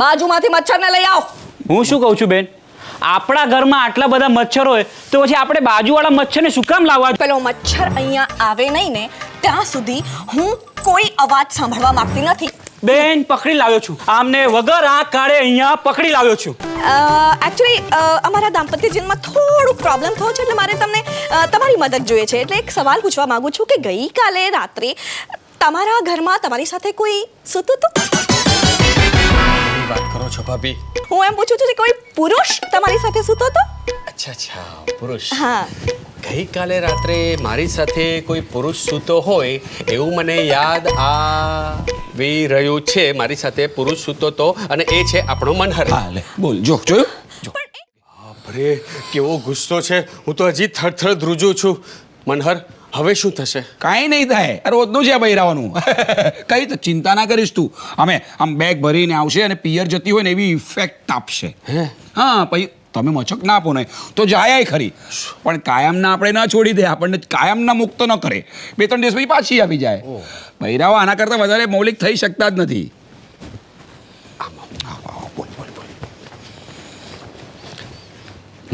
બાજુમાંથી મચ્છરને લઈ આવ. હું શું કહું છું બેન, આપણા ઘરમાં આટલા બધા મચ્છર હોય તો પછી આપણે બાજુવાળા મચ્છરને શું કામ લાવવા? પેલો મચ્છર અહીંયા આવે નહીં ને ત્યાં સુધી હું કોઈ અવાજ સાંભળવા માંગતી નથી. બેન પકડી લાવ્યો છું, આમને વગર આ કાળે અહીંયા પકડી લાવ્યો છું. એકચ્યુઅલી અમારા દાંપત્ય જીવનમાં થોડુંક પ્રોબ્લેમ થયો છે, એટલે મારે તમને તમારી મદદ જોઈએ છે. એટલે એક સવાલ પૂછવા માંગુ છું કે ગઈકાલે રાત્રે તમારા ઘરમાં તમારી સાથે કોઈ સૂતું હતું? વાત કરો છો ભાભી? હું એમ પૂછું છું કે કોઈ પુરુષ તમારી સાથે સૂતો હતો? અચ્છા પુરુષ. હા. ગઈકાલે રાત્રે મારી સાથે કોઈ પુરુષ સૂતો હોય એવું મને યાદ આવી રહ્યું છે. મારી સાથે પુરુષ સૂતો તો, અને એ છે આપણો મનહર. હા લે બોલ, જો જોયું? અરે કેવો ગુસ્સો છે, હું તો હજી થરથર ધ્રુજું છું. મનહર, હવે શું થશે? કાંઈ નહીં થાય, રોજનું છે બહેરાવાનું. કઈ તો ચિંતા ના કરીશ તું. અમે આમ બેગ ભરીને આવશે અને પિયર જતી હોય ને એવી ઇફેક્ટ આપશે. હા પછી તમે મચક ના આપો ને તો જાય ખરી, પણ કાયમના આપણે ના છોડી દે, આપણને કાયમના મુક્ત ન કરે. 2-3 દિવસ પછી પાછી આવી જાય. બહેરાવા આના કરતાં વધારે મૌલિક થઈ શકતા જ નથી.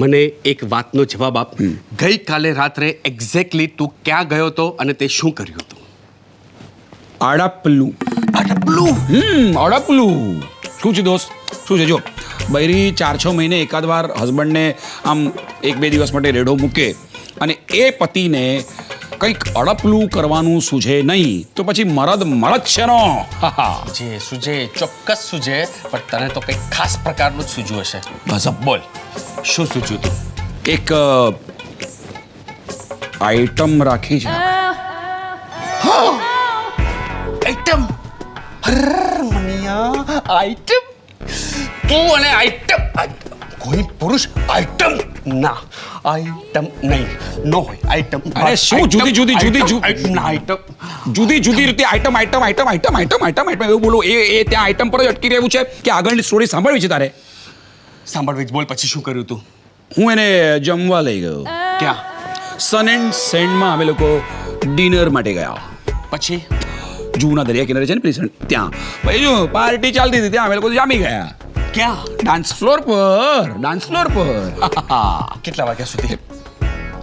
મને એક વાતનો જવાબ આપ. ગઈકાલે રાત્રે એક્ઝેક્ટલી તું ક્યાં ગયો હતો અને તે શું કર્યું હતું? અડપલું. અડપલું શું છે દોસ્ત? શું છે? જો બૈરી 4-6 મહિને એકાદ વાર હસબન્ડને આમ 1-2 દિવસ માટે રેડો મૂકે અને એ પતિને કંઈક અડપલું કરવાનું સૂઝે નહીં તો પછી મરદ મળદ છે નો. જે સૂજે ચોક્કસ સૂજે, પણ તને તો કંઈક ખાસ પ્રકારનું જ સૂજ્યું હશે. ગઝબ. બોલ, શું સૂજ્યું તું? એક આઈટમ રાખી છે. આઈટમ? મનિયા, આઈટમ? તું અને આઈટમ? કોઈ પુરુષ આઈટમ? ના, આઈટમ નહીં, નો હોય આઈટમ. અરે શું જુદી જુદી રીતે આઈટમ એવું બોલો. એ ત્યાં આઈટમ પર જ અટકી રહેવું છે કે આગળની સ્ટોરી સાંભળવી છે તારે? સાંભળવી જ. બોલ, પછી શું કર્યું તું? હું એને જમવા લઈ ગયો. ક્યાં? સન એન્ડ સેન્ડમાં અમે લોકો ડિનર માટે ગયા. પછી? જૂના દરિયા કિનારે છે ને પ્લીઝ ત્યાં. ભાઈ જો પાર્ટી ચાલતી હતી, ત્યાં અમે લોકો જામી ગયા. ક્યાં? ડાન્સ ફ્લોર પર. કેટલા વાગ્યા સુધી?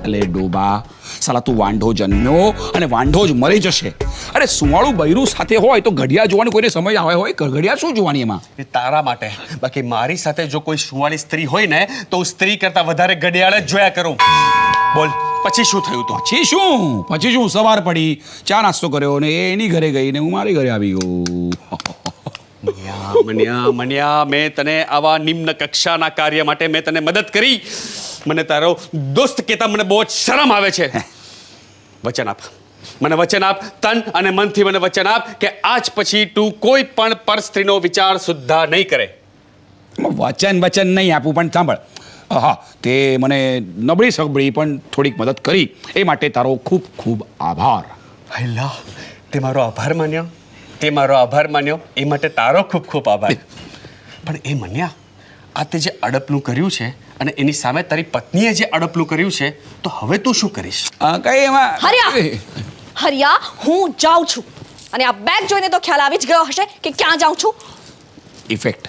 એટલે ડોબા સાલા, તું વાંઢો જન્મ્યો અને વાંઢો જ મરી જશે. અરે સુવાળું બૈરું સાથે હોય તો ઘડિયા જોવાની કોઈને સમય આવે હોય? ઘડિયા શું જોવાની એમાં? એ તારા માટે. બાકી મારી સાથે જો કોઈ સુવાળી સ્ત્રી હોય ને તો હું સ્ત્રી કરતા વધારે ઘડિયાળ જ જોયા કરું. બોલ, પછી શું થયું તું? પછી શું સવાર પડી, ચા નાસ્તો કર્યો ને એની ઘરે ગઈ ને હું મારી ઘરે આવી ગયો. મન્યા, મેં તને આવા નિમ્ન કક્ષાના કાર્ય માટે મેં તને મદદ કરી. મને તારો દોસ્ત કહેતા મને બહુ જ શરમ આવે છે. વચન આપ, મને વચન આપ, તન અને મનથી મને વચન આપ કે આજ પછી તું કોઈ પણ પર સ્ત્રીનો વિચાર સુદ્ધા નહીં કરે. વચન નહીં આપું, પણ સાંભળ. હા, તે મને નબળી સબળી પણ થોડીક મદદ કરી એ માટે તારો ખૂબ ખૂબ આભાર. હેલા, તે મારો આભાર માન્યો? એ માટે તારો ખૂબ ખૂબ આભાર. પણ એ મન્યા, આ તે જે અડપલું કર્યું છે અને એની સામે તારી પત્નીએ જે અડપલું કર્યું છે, તો હવે તું શું કરીશ? કઈ એમાં હરિયા, હું જાઉં છું અને આ બેગ જોઈને તો ખ્યાલ આવી જ ગયો હશે કે ક્યાં જાઉં છું. ઇફેક્ટ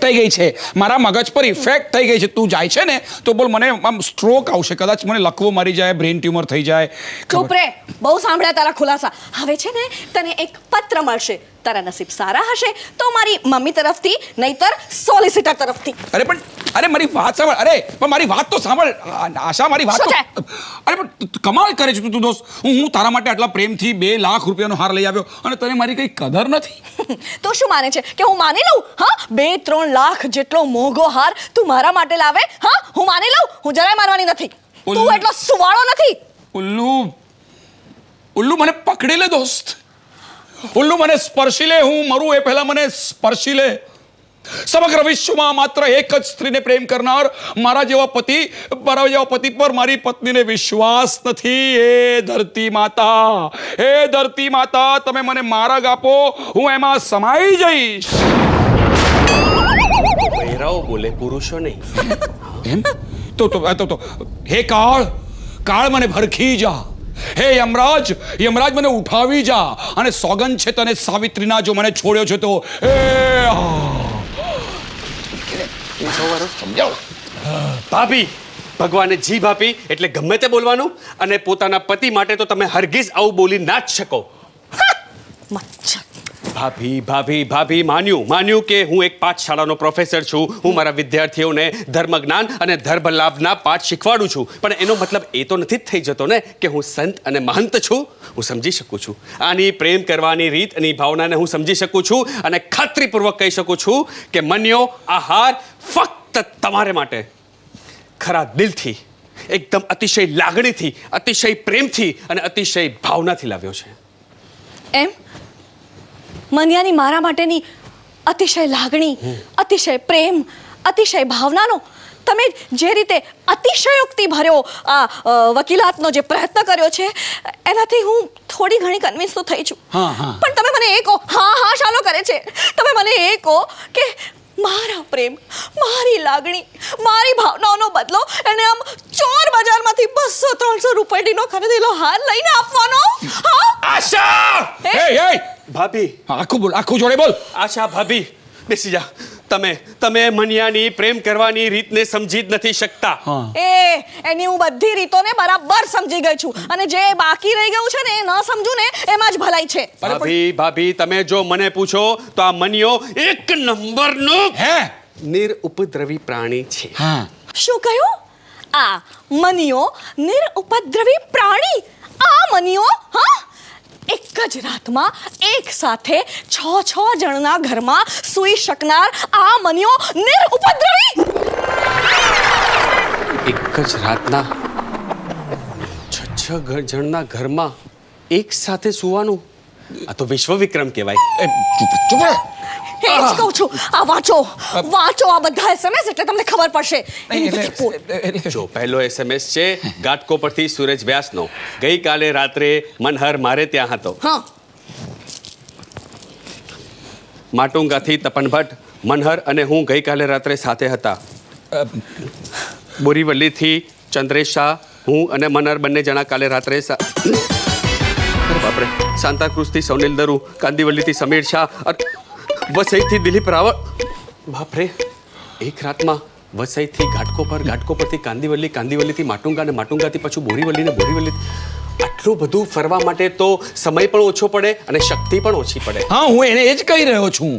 થઈ ગઈ છે મારા મગજ પર. ઇફેક્ટ થઈ ગઈ છે. તું જાય છે ને તો બોલ, મને આમ સ્ટ્રોક આવશે, કદાચ મને લકવો મારી જાય, બ્રેન ટ્યુમર થઈ જાય. ચૂપ રે, બહુ સાંભળ્યા તારા ખુલાસા. હવે છે ને તને એક પત્ર મળશે. તારા નસીબ સારા હશે તો મારી મમ્મી તરફથી, નહીતર સોલિસિટર તરફથી. અરે મારી વાત સાંભળ. અરે પણ મારી વાત તો સાંભળ આશા, મારી વાત તો. અરે પણ કમાલ કરે છે તું દોસ્ત. હું તારા માટે આટલા પ્રેમથી 2 લાખ રૂપિયાનો હાર લઈ આવ્યો અને તને મારી કઈ કદર નથી. તું શું માને છે કે હું માની લઉં? હા, 2-3 લાખ જેટલો મોંઘો હાર તું મારા માટે લાવે? હા, હું માની લઉં? હું જરાય માનવાની નથી. તું એટલો સુવાળો નથી. ઉલ્લુ મને પકડી લે દોસ્ત. ઉલ્લુ મને સ્પર્શી લે. હું મરું એ પહેલા મને સ્પર્શી લે. સમગ્ર વિશ્વમાં માત્ર એક જ સ્ત્રીને પ્રેમ કરનાર મારા જેવા પતિ પર મારી પત્નીને વિશ્વાસ નથી. હે ધરતી માતા, તમે મને માર્ગ આપો, હું એમાં સમાઈ જઈશ. બહેરાઓ બોલે, પુરુષો નહીં. એમ તો હે કાળ મને ભરખી જા. હે યમરાજ, યમરાજ મને ઉઠાવી જા, અને સોગન છે તને સાવિત્રીના, જો મને છોડ્યો છે તો સમજાવ. ભાભી, ભગવાને જીભ આપી એટલે ગમે તે બોલવાનું, અને પોતાના પતિ માટે તો તમે હરગીઝ આવું બોલી ના જ શકો. મચ્છર. ભાભી ભાભી ભાભી, માન્યું કે હું એક પાઠશાળાનો પ્રોફેસર છું. હું મારા વિદ્યાર્થીઓને ધર્મજ્ઞાન અને ધર્મલાભના પાઠ શીખવાડું છું, પણ એનો મતલબ એ તો નથી જ થઈ જતો ને કે હું સંત અને મહંત છું. હું સમજી શકું છું આની પ્રેમ કરવાની રીત અને ભાવનાને હું સમજી શકું છું, અને ખાતરીપૂર્વક કહી શકું છું કે મન્યો આ હાર ફક્ત તમારે માટે ખરા દિલથી, એકદમ અતિશય લાગણીથી, અતિશય પ્રેમથી અને અતિશય ભાવનાથી લાવ્યો છે. એમ મન્યાની મારા માટેની અતિશય લાગણી, અતિશય પ્રેમ, અતિશય ભાવનાનો તમે જે રીતે અતિશયોક્તિ ભર્યો આ વકીલાતનો જે પ્રયત્ન કર્યો છે, એનાથી હું થોડી ઘણી કન્વિન્સ તો થઈ છું. પણ તમે મને એ કહો, હા શાલો કરે છે, તમે મને એ કહો કે મારા પ્રેમ, મારી લાગણી, મારી ભાવનાઓનો બદલો એને આમ ચોર બજારમાંથી 200-300 રૂપિયાનો ખરીદેલો હાર લઈને આપવાનો? હા આશા! હે ભાભી, આખું બોલ, આખું જોડે બોલ. આશા ભાભી, બેસી જા. તમે મનિયાની પ્રેમ કરવાની રીતને સમજી જ નથી શકતા. એની હું બધી રીતોને બરાબર સમજી ગઈ છું, અને જે બાકી રહી ગયું છે ને એ ન સમજુ ને એમાં જ ભલાઈ છે. ભાભી, તમે જો મને પૂછો તો આ મનિયો એક નંબરનો નિરુપદ્રવી પ્રાણી છે. શું કહ્યું? આ મનિયો નિરુપદ્રવી પ્રાણી? આ મનિયો હા એક જ રાતમાં એક સાથે 6 જણના ઘરમાં સૂઈ શકનાર આ મનિયો નિરુપદ્રવી? એક જ રાતના 6 જણના ઘરમાં એક સાથે સૂવાનું, આ તો વિશ્વ વિક્રમ કહેવાય. ચૂપ રહે. એ જ કહું છું, આ વાંચો આ બધા SMS, એટલે તમને ખબર પડશે. જો પહેલો SMS છે ગાટકો પરથી સૂરજ વ્યાસનો. ગઈકાલે રાત્રે મનહર મારે ત્યાં હતો. માટુંગાથી તપન ભટ્ટ, મનહર અને હું ગઈકાલે રાત્રે સાથે હતા. બોરીવલીથી ચંદ્રેશ શાહ, હું અને મનહર બંને જણા કાલે રાત્રે બાપરે, સાંતાક્રુઝથી સૌનિલ દરુ, કાંદીવલીથી સમીર શાહ, વસઈથી દિલીપ રાવળ. બાપરે, એક રાતમાં વસઈથી ઘાટકો પરથી કાંદીવલી, કાંદીવલીથી માટુંગા, અને માટુંગાથી પાછું બોરીવલી, ને બોરીવલી. આટલું બધું ફરવા માટે તો સમય પણ ઓછો પડે અને શક્તિ પણ ઓછી પડે. હા, હું એને એ જ કહી રહ્યો છું.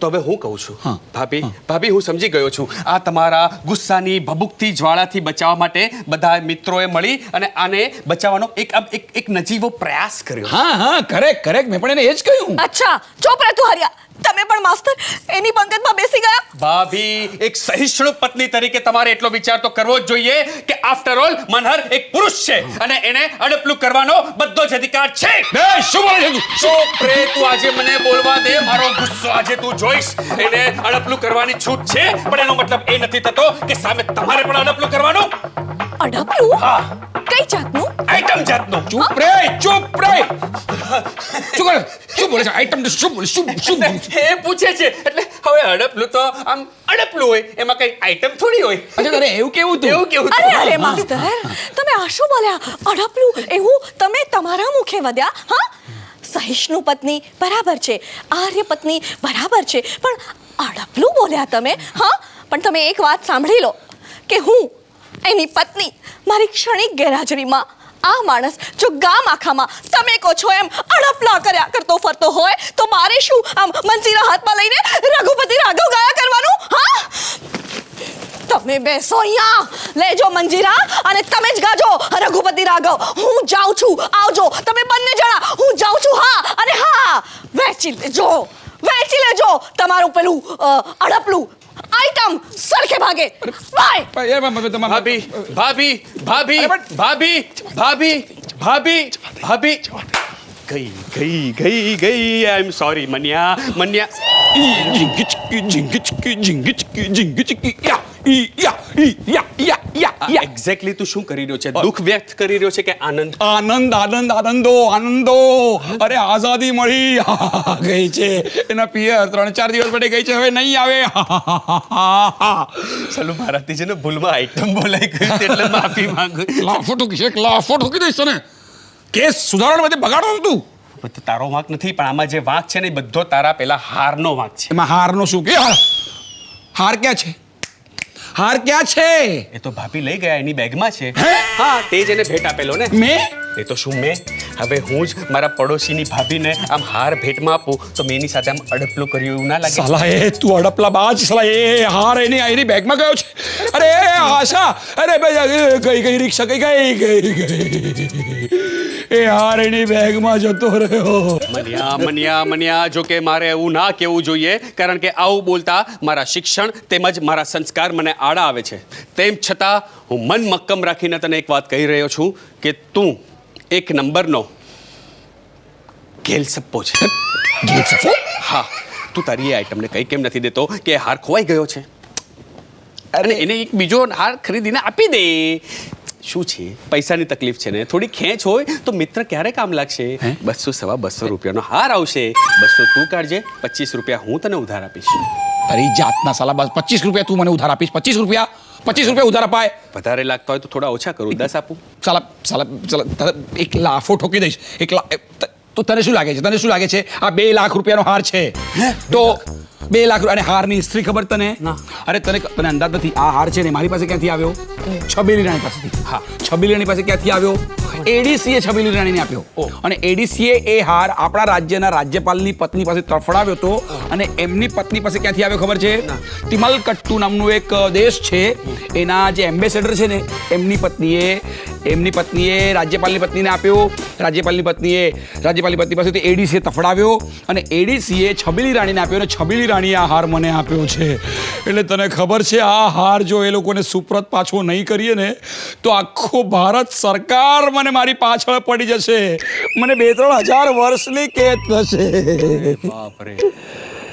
તો હવે હું કહું છું, ભાભી, હું સમજી ગયો છું. આ તમારા ગુસ્સાની ભભૂકથી જ્વાળાથી બચાવવા માટે બધા મિત્રોએ મળી અને આને બચાવવાનો એક નજીવો પ્રયાસ કર્યો. હા, કરેક્ટ, મેં પણ એને એ જ કહ્યું. અચ્છા, ચોપ રહે તું હરિયા. તમે પણ માસ્તર એની પંગતમાં બેસી ગયા? ભાભી, એક સહિષ્ણુ પત્ની તરીકે તમારે એટલો વિચાર તો કરવો જ જોઈએ કે આફ્ટર ઓલ મનહર એક પુરુષ છે અને એને અડપલું કરવાનો બધો જ અધિકાર છે. શું બોલે છે તું? ચોપ રે, તું આજે મને બોલવા દે. મારો ગુસ્સો આજે તું જોઈશ. એને અડપલું કરવાની છૂટ છે, પણ એનો મતલબ એ નથી થતો કે સામે તમારે પણ અડપલું કરવાનું. અડપલું? હા. કઈ જાતનું? આઈટમ જાતનું. ચૂપ રે. શું બોલે છે? આઈટમ શું બોલે? શું એ પૂછે છે એટલે હવે અડપલું તો આમ અડપલું હોય, એમાં કઈ આઈટમ થોડી હોય. અચ્છા, તારે એવું કેવું તું? અરે માસ્તર, તમે આ શું બોલ્યા? અડપલું એવું તમે તમારા મુખે વધ્યા? હા, સહિષ્ણુ પત્ની બરાબર છે, આર્ય પત્ની બરાબર છે, પણ અડપલું બોલ્યા તમે? હા, પણ તમે એક વાત સાંભળી લો કે હું એની પત્ની મારી ક્ષણિક ગેરહાજરીમાં આ માણસ જો ગામ આખામાં તમે કહો છો એમ અડપલા કર્યા કરતો ફરતો હોય તો મારે શું આમ મંજીરા હાથમાં લઈને રઘુપતિ રાઘવ ગાયા કરવાનું? હા, તમે બેસો અહીંયા, લેજો મંજીરા અને તમે જ ગાજો રઘુપતિ રાઘવ. હું જાઉં છું, આવજો તમે બંને જણા. હું જાઉં છું. હા, અને હા, વહેંચી લેજો તમારું પેલું અડપલું આઈટમ સરખે ભાગે. બાય. ભાભી ગઈ. આઈ એમ સોરી મન્યા. એક્ઝેક્ટલી તું શું કરી રહ્યો છે? દુઃખ વ્યક્ત કરી રહ્યો છે કે આનંદ? આનંદો. અરે આઝાદી મળી ગઈ છે. એના પિયર 3-4 દિવસ માટે ગઈ છે, હવે નહીં આવે. ચાલો, મારાથી છે ને ભૂલમાં આઈટમ બોલાઈ ગયું એટલે માફી માંગુ. લાફો ઠોકી દઈશ તને. કેસ સુધારવાનો બધે બગાડો છો તું. બધો તારો વાંક નથી, પણ આમાં જે વાંક છે ને એ બધો તારા પેલા હારનો વાંક છે. એમાં હારનો શું કે હાર ક્યાં છે? હાર ક્યાં છે? એ તો ભાભી લઈ ગયા, એની બેગમાં છે. હે? હા, તે જ એને ભેટ આપેલો ને. મેં એ તો શું મેં? હવે હું જ મારા પડોશીની ભાભીને આમ હાર ભેટમાં આપું તો મેં એની સાથે આમ અડપલું કર્યું એવું ના લાગે? સાલા એ તું અડપલા બાજ સાલા એ હાર એની બેગમાં ગયો છે. અરે આશા, અરે ગઈ રિક્ષા ગઈ એ હાર એની બેગમાં જતો રહ્યો. મન્યા જો કે મારે એવું ના કહેવું જોઈએ, કારણ કે આવું બોલતા મારા શિક્ષણ તેમજ મારા સંસ્કાર મને આડા આવે છે. તેમ છતાં હું મન મક્કમ રાખીને તને એક વાત કહી રહ્યો છું કે તું એક નંબરનો ગેલસપ્પો છે. ગેલસપ્પો? હા, તું તારી એ આઈટમને કઈ કેમ નથી દેતો કે હાર ખોવાઈ ગયો છે અને એને એક બીજો હાર ખરીદીને આપી દે. શું છે, પૈસાની તકલીફ છે ને, થોડી ખેંચ હોય તો મિત્ર ક્યારે કામ લાગશે. 200-250 રૂપિયાનો હાર આવશે. 200 તું કાઢજે, 25 રૂપિયા હું તને ઉધાર આપીશ. તારી જાતના સાલા બસ 25 રૂપિયા તું મને ઉધાર આપીશ? 25 રૂપિયા ઉધાર અપાય? વધારે લાગતા હોય તો થોડા ઓછા કરું, 10 આપું. સાલા એક લાફો ઠોકી દઈશ. તો તને શું લાગે છે આ 2 લાખ રૂપિયાનો હાર છે? તો 2 લાખ અને હારની હિસ્ટ્રી ખબર તને? અરે તને અંદાજ નથી. આ હાર છે ને મારી પાસે ક્યાંથી આવ્યો? છબીલી રાણી પાસેથી. હા, છબીલી રાણી પાસે ક્યાંથી આવ્યો? એડીસીએ છબીલી રાણીને આપ્યો. અને એડીસીએ એ હાર આપણા રાજ્યના રાજ્યપાલની પત્ની પાસે તરફડાવ્યો હતો. અને એમની પત્ની પાસે ક્યાંથી આવ્યો ખબર છે? તિમલકટ્ટુ નામનું એક દેશ છે, એના જે એમ્બેસેડર છે ને એમની પત્નીએ રાજ્યપાલની પત્નીને આપ્યો. રાજ્યપાલની પત્ની પાસેથી એડીસીએ તફડાવ્યો અને એડીસીએ છબીલી રાણીને આપ્યો અને છબીલી રાણીએ આ હાર મને આપ્યો છે. એટલે તને ખબર છે આ હાર જો એ લોકોને સુપ્રત પાછો નહીં કરીએ ને તો આખો ભારત સરકાર મને મારી પાછળ પડી જશે. મને 2-3 હજાર વર્ષની કેદ થશે. બાપરે.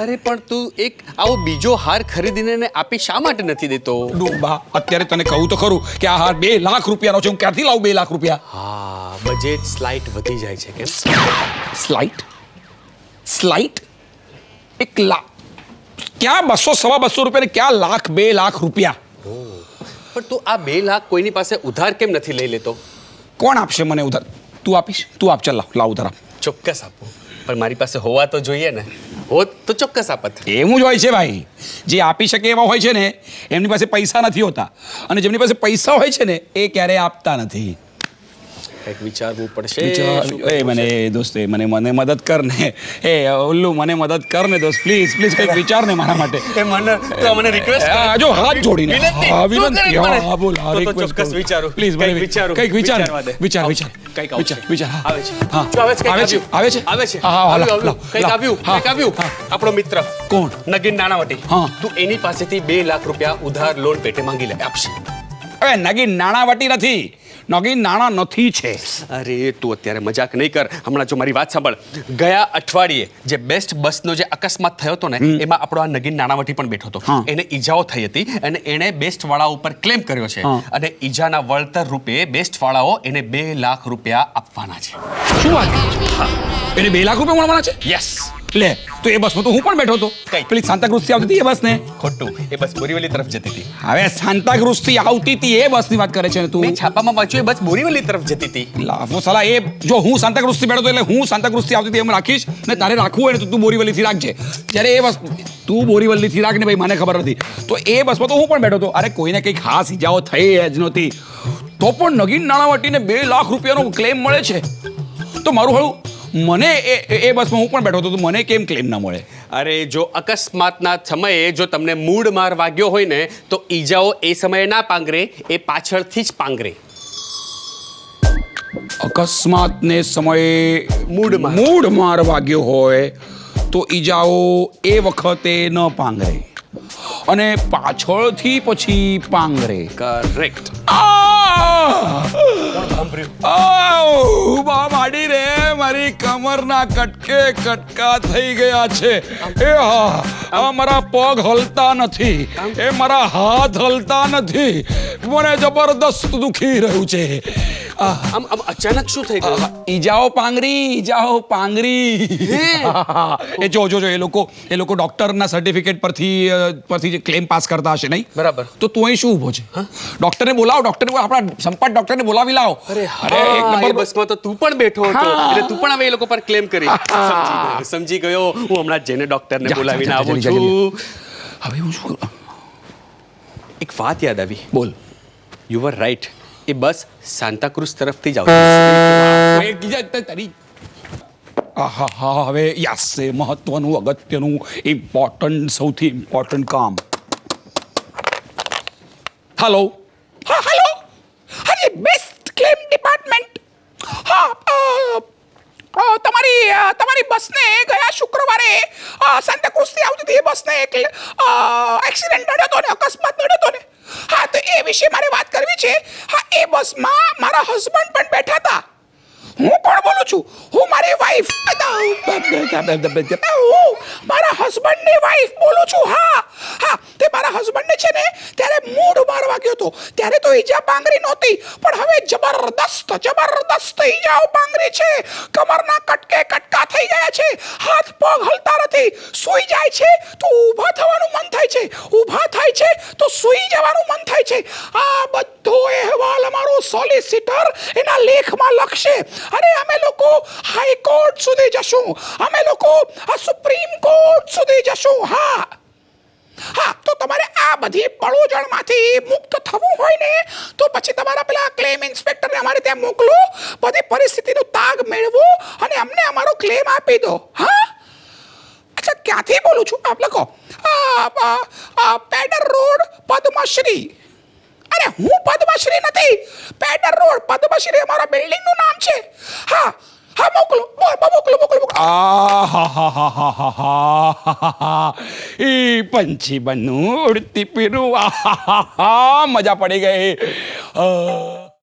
અરે પણ તું એક આવો બીજો હાર ખરીદીને એને આપી શા માટે નથી દેતો? ડૂબા, અત્યારે તને કહું તો ખરું કે આ હાર 2 લાખ રૂપિયાનો છે. હું ક્યાંથી લાવું 2 લાખ રૂપિયા? હા, બજેટ સ્લાઇટ વધી જાય છે કેમ? સ્લાઇટ 1 લાખ ક્યાં? 200-250 રૂપિયા ને ક્યાં લાખ? 2 લાખ રૂપિયા. પણ તું આ 2 લાખ કોઈની પાસે ઉધાર કેમ નથી લઈ લેતો? કોણ આપશે મને ઉધાર? તું આપીશ? તું આપ. ચાલ લાવ ઉધાર આપ. ચોક્કસ આપું, પણ મારી પાસે હોવા તો જોઈએ ને. હોત તો ચોક્કસ આપત. એવું જ હોય છે ભાઈ. જે આપી શકે એવા હોય છે ને એમની પાસે પૈસા નથી હોતા, અને જેમની પાસે પૈસા હોય છે ને એ ક્યારેય આપતા નથી. કંઈક વિચારવું પડશે. મને દોસ્ત મને મદદ કર ને. ઉલ્લુ મને મદદ કર ને દોસ્ત, પ્લીઝ કંઈક વિચાર ને મારા માટે. મને રિક્વેસ્ટ જો હાથ જોડીને વિનંતી. વિનંતી. હા બોલ. તો ચોક્કસ વિચારું. પ્લીઝ કંઈક વિચારું. કંઈક વિચાર. કંઈક આવશે. વિચાર. આવે છે. હા. જો આવે છે. આવે છે. આવે છે. હા, કંઈક આવ્યું. આપણો મિત્ર કોણ? નગીન નાણાવટી. હા. તું એની પાસેથી 2 લાખ રૂપિયા ઉધાર લોન પેટે માંગી લે, આપશે. હવે નગીન નાણાવટી નથી, નગીન નાણાં નથી છે. અરે તું અત્યારે મજાક નહીં કર. હમણાં જો મારી વાત સાંભળ. ગયા અઠવાડિયે જે બેસ્ટ બસનો જે અકસ્માત થયો હતો ને એમાં આપણો આ નગીન નાણાવટી પણ બેઠો હતો. એને ઈજાઓ થઈ હતી અને એને બેસ્ટ વાળા ઉપર ક્લેમ કર્યો છે અને ઈજાના વળતર રૂપે બેસ્ટ વાળાઓ એને 2 લાખ રૂપિયા આપવાના છે. શું વાત કરે છે? એને 2 લાખ રૂપિયા મળવાના છે? યસ. લે, તો એ બસમાં તો હું પણ બેઠો હતો. પેલી સાંતાક્રુઝથી આવતી હતી એ બસ ને? ખોટું, એ બસ બોરીવલી તરફ જતી હતી. હવે સાંતાક્રુઝથી આવતી હતી એ બસની વાત કરે છે ને તું? મેં છાપામાં વાંચ્યું એ બસ બોરીવલી તરફ જતી હતી. લાફો સાલા. એ જો હું સાંતાક્રુઝથી બેઠો હતો એટલે હું સાંતાક્રુઝથી આવતી હતી એમ રાખીશ, ને તારે રાખવું હોય ને તો તું બોરીવલીથી રાખજે. જ્યારે એ બસ તું બોરીવલીથી રાખ ને ભાઈ, મને ખબર નથી. તો એ બસમાં તો હું પણ બેઠો હતો. અરે કોઈને કંઈ ખાસ ઈજાઓ થઈ જ નહોતી, તો પણ નગીન નાણાવટીને 2 લાખ રૂપિયાનો ક્લેમ મળે છે. તો મારું હળું મને એ બસમાં હું પણ બેઠો હતો તો મને કેમ ક્લેમ ના મળે? અરે જો અકસ્માતના સમયે જો તમને મૂડ માર વાગ્યો હોય ને તો ઈજાઓ એ સમયે ના પાંગરે, એ પાછળથી જ પાંગરે. અકસ્માતને સમયે મૂડ માર વાગ્યો હોય તો ઈજાઓ એ વખતે ન પાંગરે અને પાછળથી પછી પાંગરે. કરેક્ટ. માડી રે, મારી કમરના કટકા થઈ ગયા છે. એ હા, મારા પગ હલતા નથી, એ મારા હાથ હલતા નથી, મને જબરદસ્ત દુખી રહ્યું છે. આમ અચાનક શું થઈ ગયું? ઈજાઓ પાંગરી. એ જો એ લોકો ડોક્ટરના સર્ટિફિકેટ પરથી જે ક્લેમ પાસ કરતા હશે નહીં? બરાબર. તો તું અહીં શું ઊભો છે? ડોક્ટરને બોલાવો. ડોક્ટર આપણા આપણા સંપત ડોક્ટરને બોલાવી લાવો. અરે એક હા, નંબર એ બસમાં તો તું પણ બેઠો હતો એટલે તું પણ હવે એ લોકો પર ક્લેમ કરી. સમજી ગયો. હું હમણાં જ જઈને ડોક્ટરને જા, બોલાવીને જા, જા, આવું જલ્દી, છું. હવે હું શું કરું? એક વાત યાદ આવી. બોલ. You var right. એ બસ સાન્તાક્રુઝ તરફથી જ આવતી. એક બીજા તારી આહા હવે યસ એ મહત્વનું અગત્યનું ઇમ્પોર્ટન્ટ સૌથી ઇમ્પોર્ટન્ટ કામ. હેલો. હા હેલો. અરે બેસ્ટ ક્લેમ ડિપાર્ટમેન્ટ. હા તમારી બસને ગયા શુક્રવારે સાન્તાક્રુઝથી આવતી હતી. એ બસને એક એક્સિડન્ટ નડ્યો હતો ને, અકસ્માત નડ્યો હતો ને. હા તો એ વિશે મારે વાત કરવી છે. હા એ બસમાં મારા હસબન્ડ પણ બેઠા હતા. હું કોણ બોલું છું? હું મારી વાઈફ મારા હસબન્ડની વાઈફ બોલું છું. હા હા તે મારા હસબન્ડને છે ને ત્યારે મૂડ માર વાગ્યો હતો. ત્યારે તો ઈજા પાંગરી નહોતી, પણ હવે જબરદસ્ત ઈજાઓ પાંગરી છે. કમરના કટકે કટકા થઈ ગયા છે. હાથ પગ હલતા નથી. સૂઈ જાય છે તો ઊભા થવાનું મન થાય છે, ઊભા થાય છે તો સૂઈ જવાનું મન થાય છે. આ બધો અહેવાલ અમારો સોલિસિટર એના લેખમાં લખશે. અરે અમે લોકો હાઈકોર્ટ સુધી જશું, અમે લોકો આ સુપ્રીમ કોર્ટ સુધી જશું. હા હા તો તમારે આ બધી પળોજણમાંથી મુક્ત થવું હોય ને તો પછી તમારા પેલા ક્લેમ ઇન્સ્પેક્ટરને અમારે ત્યાં મોકલો, બધી પરિસ્થિતિનો તાગ મેળવો અને અમને અમારો ક્લેમ આપી દો. હા અચ્છા ક્યાંથી બોલું છું? આપ લખો પેડર રોડ પદ્મશ્રી. અરે હું પદ્મશ્રી નથી, પેડર રોડ પદ્મશ્રી અમારા બિલ્ડિંગનું નામ છે. હા હા મોકલો મોકલો. ઈ પંછી બનવું ઉડતી પીરું. મજા પડી ગઈ.